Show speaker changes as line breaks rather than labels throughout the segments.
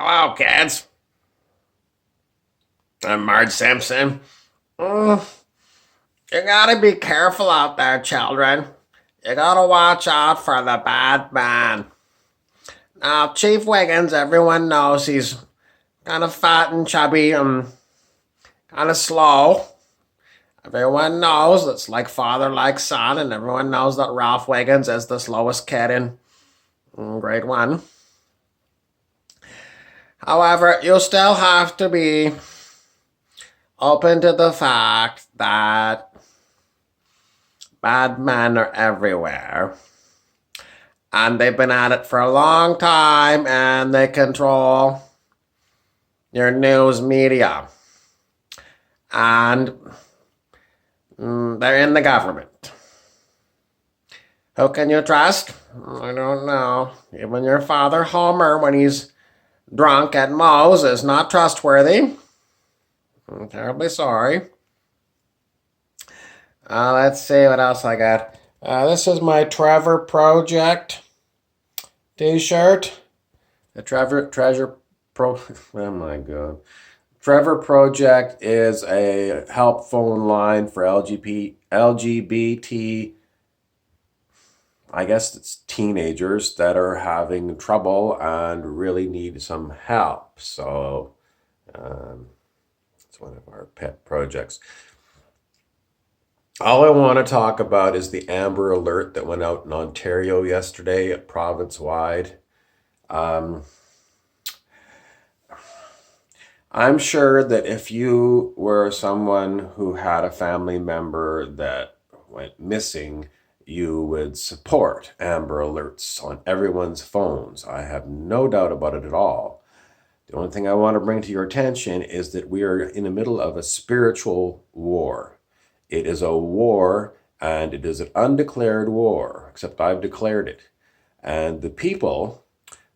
Hello, kids. I'm Marge Simpson. Mm, you gotta be careful out there, children. You gotta watch out for the bad man. Now, Chief Wiggins, everyone knows he's kind of fat and chubby and kind of slow. Everyone knows it's like father, like son, and everyone knows that Ralph Wiggins is the slowest kid in grade one. However, you still have to be open to the fact that bad men are everywhere. And they've been at it for a long time, and they control your news media. And they're in the government. Who can you trust? I don't know. Even your father Homer, when he's drunk at Moe's, is not trustworthy. I'm terribly sorry. Let's see what else I got. This is my Trevor Project t-shirt. The oh my god. Trevor Project is a help phone line for LGBT, I guess it's teenagers that are having trouble and really need some help. So it's one of our pet projects. All I want to talk about is the Amber Alert that went out in Ontario yesterday, province-wide. I'm sure that if you were someone who had a family member that went missing, you would support Amber Alerts on everyone's phones. I have no doubt about it at all. The only thing I want to bring to your attention is that we are in the middle of a spiritual war. It is a war, and it is an undeclared war, except I've declared it. And the people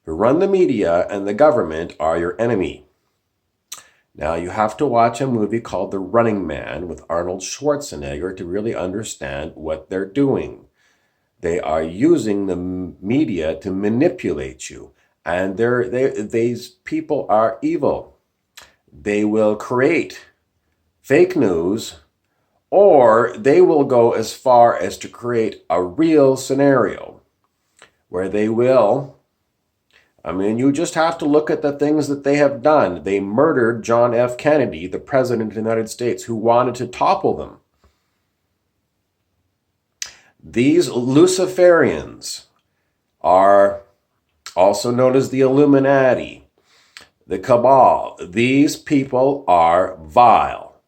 who run the media and the government are your enemy. Now, you have to watch a movie called The Running Man with Arnold Schwarzenegger to really understand what they're doing. They are using the media to manipulate you, and these people are evil. They will create fake news, or they will go as far as to create a real scenario where they will, you just have to look at the things that they have done. They murdered John F. Kennedy, the President of the United States, who wanted to topple them. These Luciferians are also known as the Illuminati, the Cabal. These people are vile.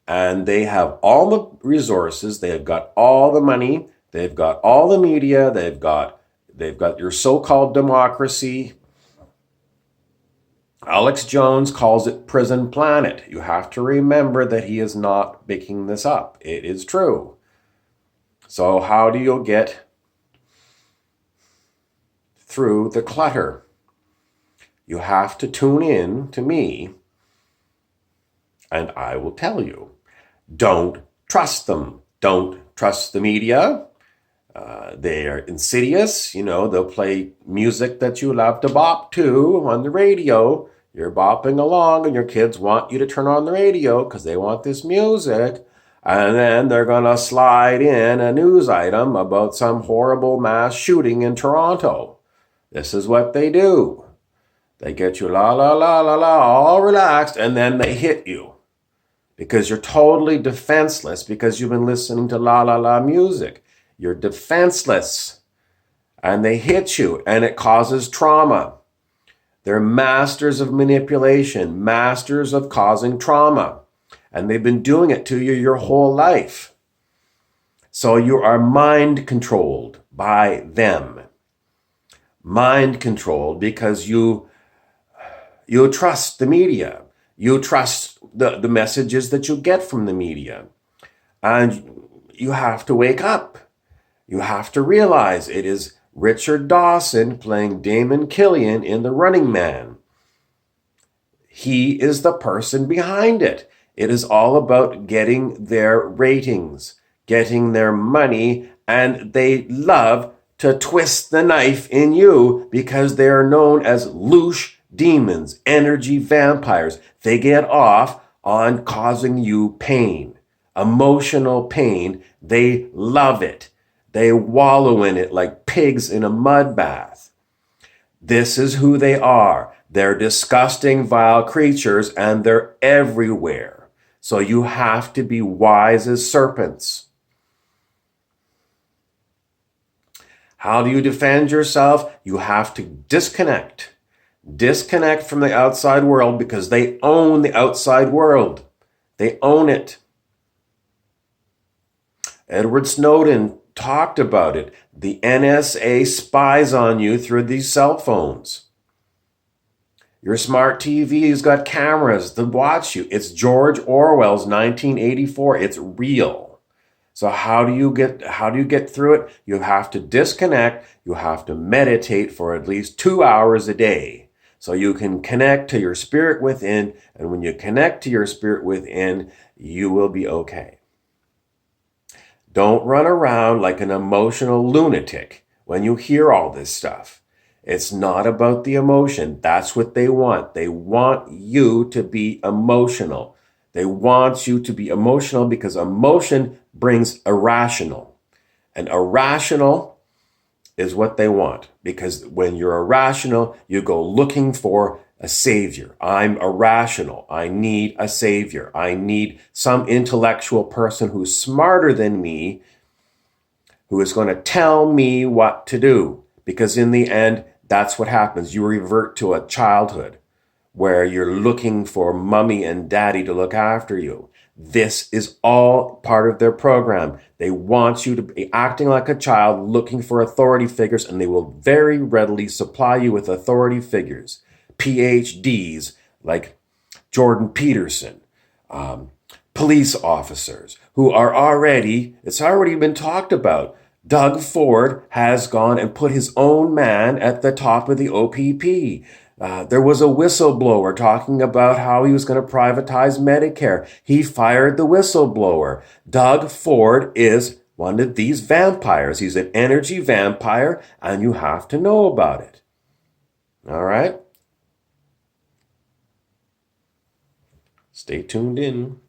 And they have all the resources, they have got all the money, they've got all the media, they've got your so-called democracy. Alex Jones calls it Prison Planet. You have to remember that he is not making this up. It is true. So how do you get through the clutter? You have to tune in to me, and I will tell you. Don't trust them. Don't trust the media. They are insidious. They'll play music that you love to bop to on the radio. You're bopping along and your kids want you to turn on the radio because they want this music. And then they're going to slide in a news item about some horrible mass shooting in Toronto. This is what they do. They get you la, la, la, la, la, all relaxed, and then they hit you. Because you're totally defenseless because you've been listening to la la la music. You're defenseless. And they hit you and it causes trauma. They're masters of manipulation, masters of causing trauma. And they've been doing it to you your whole life. So you are mind controlled by them. Mind controlled because you trust the media. You trust the messages that you get from the media. And you have to wake up. You have to realize it is Richard Dawson playing Damon Killian in The Running Man. He is the person behind it. It is all about getting their ratings, getting their money, and they love to twist the knife in you because they are known as louche demons, energy vampires, they get off on causing you pain, emotional pain. They love it. They wallow in it like pigs in a mud bath. This is who they are. They're disgusting, vile creatures, and they're everywhere. So you have to be wise as serpents. How do you defend yourself? You have to disconnect. Disconnect from the outside world because they own the outside world. They own it. Edward Snowden talked about it. The NSA spies on you through these cell phones. Your smart TV's got cameras that watch you. It's George Orwell's 1984. It's real. So how do you get through it? You have to disconnect. You have to meditate for at least 2 hours a day so you can connect to your spirit within. And when you connect to your spirit within, you will be okay. Don't run around like an emotional lunatic when you hear all this stuff. It's not about the emotion. That's what they want. They want you to be emotional. They want you to be emotional because emotion brings irrational. And irrational is what they want. Because when you're irrational, you go looking for a savior. I'm irrational. I need a savior. I need some intellectual person who's smarter than me, who is going to tell me what to do. Because in the end, that's what happens. You revert to a childhood where you're looking for mommy and daddy to look after you. This is all part of their program. They want you to be acting like a child, looking for authority figures, and they will very readily supply you with authority figures. PhDs like Jordan Peterson, police officers who are it's already been talked about. Doug Ford has gone and put his own man at the top of the OPP. There was a whistleblower talking about how he was going to privatize Medicare. He fired the whistleblower. Doug Ford is one of these vampires. He's an energy vampire, and you have to know about it. All right? Stay tuned in.